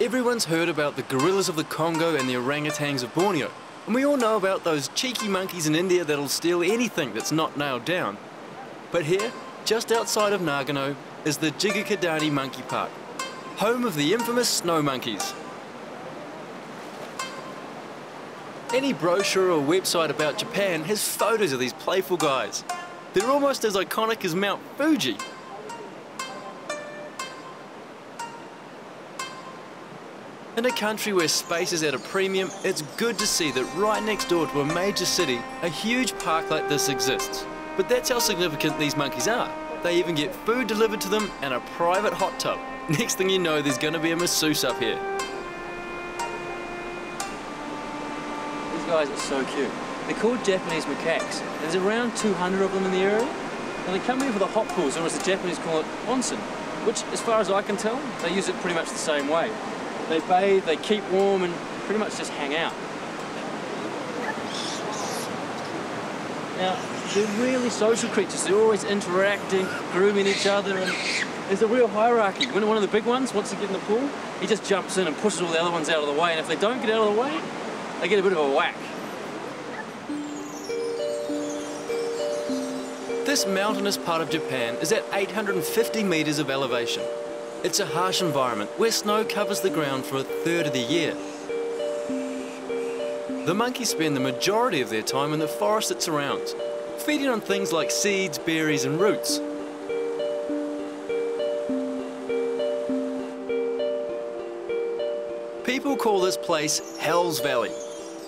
Everyone's heard about the gorillas of the Congo and the orangutans of Borneo, and we all know about those cheeky monkeys in India that'll steal anything that's not nailed down. But here, just outside of Nagano, is the Jigakadani Monkey Park, home of the infamous snow monkeys. Any brochure or website about Japan has photos of these playful guys. They're almost as iconic as Mount Fuji. In a country where space is at a premium, it's good to see that right next door to a major city, a huge park like this exists. But that's how significant these monkeys are. They even get food delivered to them and a private hot tub. Next thing you know, there's going to be a masseuse up here. These guys are so cute. They're called Japanese macaques. There's around 200 of them in the area. And they come here for the hot pools, or as the Japanese call it, onsen, which, as far as I can tell, they use it pretty much the same way. They bathe, they keep warm, and pretty much just hang out. Now, they're really social creatures. They're always interacting, grooming each other, and there's a real hierarchy. When one of the big ones wants to get in the pool, he just jumps in and pushes all the other ones out of the way, and if they don't get out of the way, they get a bit of a whack. This mountainous part of Japan is at 850 meters of elevation. It's a harsh environment where snow covers the ground for a third of the year. The monkeys spend the majority of their time in the forest that surrounds, feeding on things like seeds, berries and roots. People call this place Hell's Valley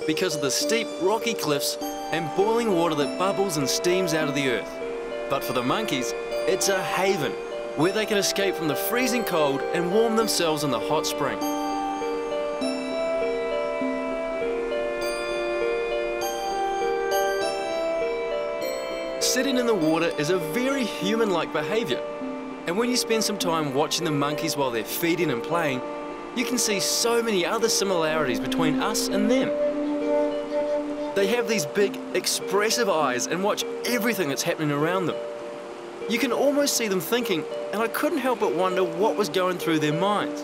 because of the steep rocky cliffs and boiling water that bubbles and steams out of the earth. But for the monkeys, it's a haven where they can escape from the freezing cold and warm themselves in the hot spring. Sitting in the water is a very human-like behaviour, and when you spend some time watching the monkeys while they're feeding and playing, you can see so many other similarities between us and them. They have these big, expressive eyes and watch everything that's happening around them. You can almost see them thinking, and I couldn't help but wonder what was going through their minds.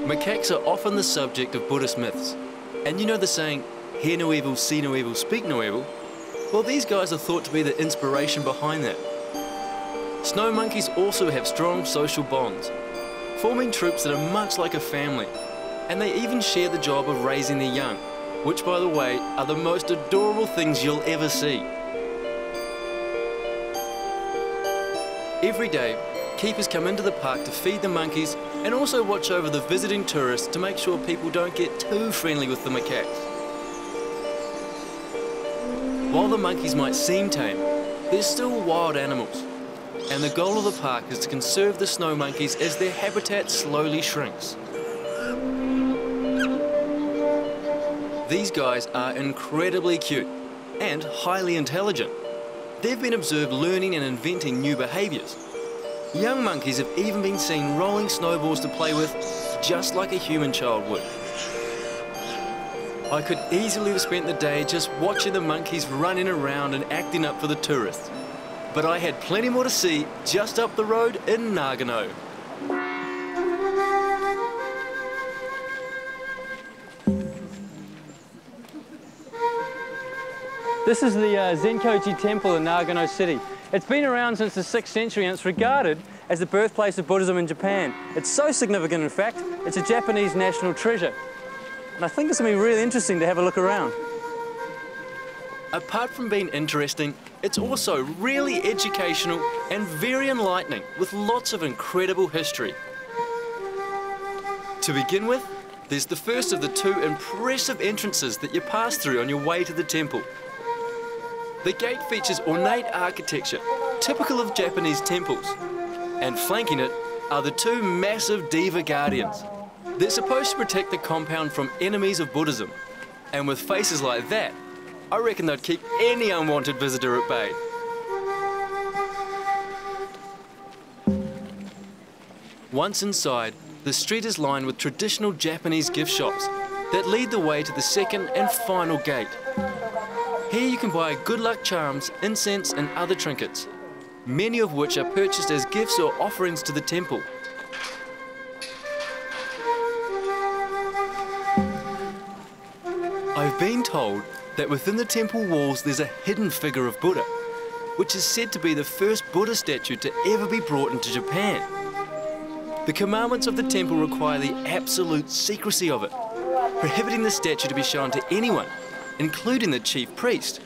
Macaques are often the subject of Buddhist myths. And you know the saying, hear no evil, see no evil, speak no evil? Well, these guys are thought to be the inspiration behind that. Snow monkeys also have strong social bonds, forming troops that are much like a family. And they even share the job of raising their young, which, by the way, are the most adorable things you'll ever see. Every day, keepers come into the park to feed the monkeys and also watch over the visiting tourists to make sure people don't get too friendly with the macaques. While the monkeys might seem tame, they're still wild animals. And the goal of the park is to conserve the snow monkeys as their habitat slowly shrinks. These guys are incredibly cute and highly intelligent. They've been observed learning and inventing new behaviours. Young monkeys have even been seen rolling snowballs to play with, just like a human child would. I could easily have spent the day just watching the monkeys running around and acting up for the tourists. But I had plenty more to see just up the road in Nagano. This is the Zenkoji Temple in Nagano City. It's been around since the 6th century and it's regarded as the birthplace of Buddhism in Japan. It's so significant, in fact, it's a Japanese national treasure. And I think it's going to be really interesting to have a look around. Apart from being interesting, it's also really educational and very enlightening, with lots of incredible history. To begin with, there's the first of the two impressive entrances that you pass through on your way to the temple. The gate features ornate architecture, typical of Japanese temples, and flanking it are the two massive Diva Guardians. They're supposed to protect the compound from enemies of Buddhism, and with faces like that, I reckon they'd keep any unwanted visitor at bay. Once inside, the street is lined with traditional Japanese gift shops, that lead the way to the second and final gate. Here you can buy good luck charms, incense and other trinkets, many of which are purchased as gifts or offerings to the temple. I've been told that within the temple walls there's a hidden figure of Buddha, which is said to be the first Buddha statue to ever be brought into Japan. The commandments of the temple require the absolute secrecy of it, prohibiting the statue to be shown to anyone, including the chief priest.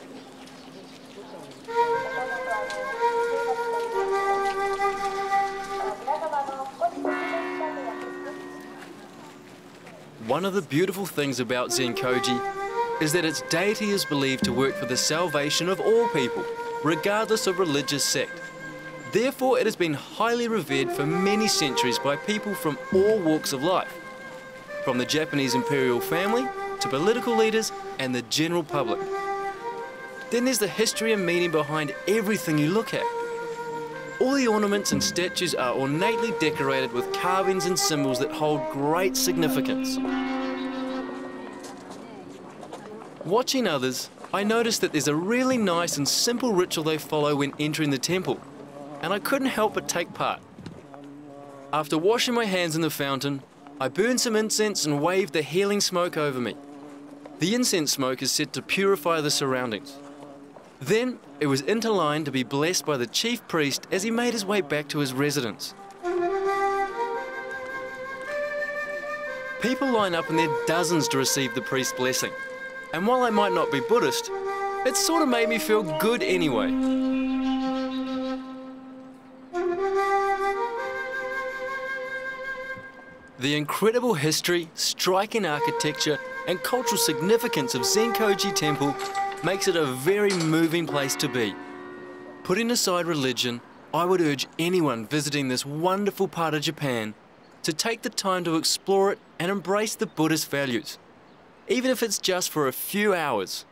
One of the beautiful things about Zenkoji is that its deity is believed to work for the salvation of all people, regardless of religious sect. Therefore, it has been highly revered for many centuries by people from all walks of life, from the Japanese imperial family to political leaders and the general public. Then there's the history and meaning behind everything you look at. All the ornaments and statues are ornately decorated with carvings and symbols that hold great significance. Watching others, I noticed that there's a really nice and simple ritual they follow when entering the temple, and I couldn't help but take part. After washing my hands in the fountain, I burned some incense and waved the healing smoke over me. The incense smoke is said to purify the surroundings. Then it was interlined to be blessed by the chief priest as he made his way back to his residence. People line up in their dozens to receive the priest's blessing. And while I might not be Buddhist, it sort of made me feel good anyway. The incredible history, striking architecture, and cultural significance of Zenkoji Temple makes it a very moving place to be. Putting aside religion, I would urge anyone visiting this wonderful part of Japan to take the time to explore it and embrace the Buddhist values, even if it's just for a few hours.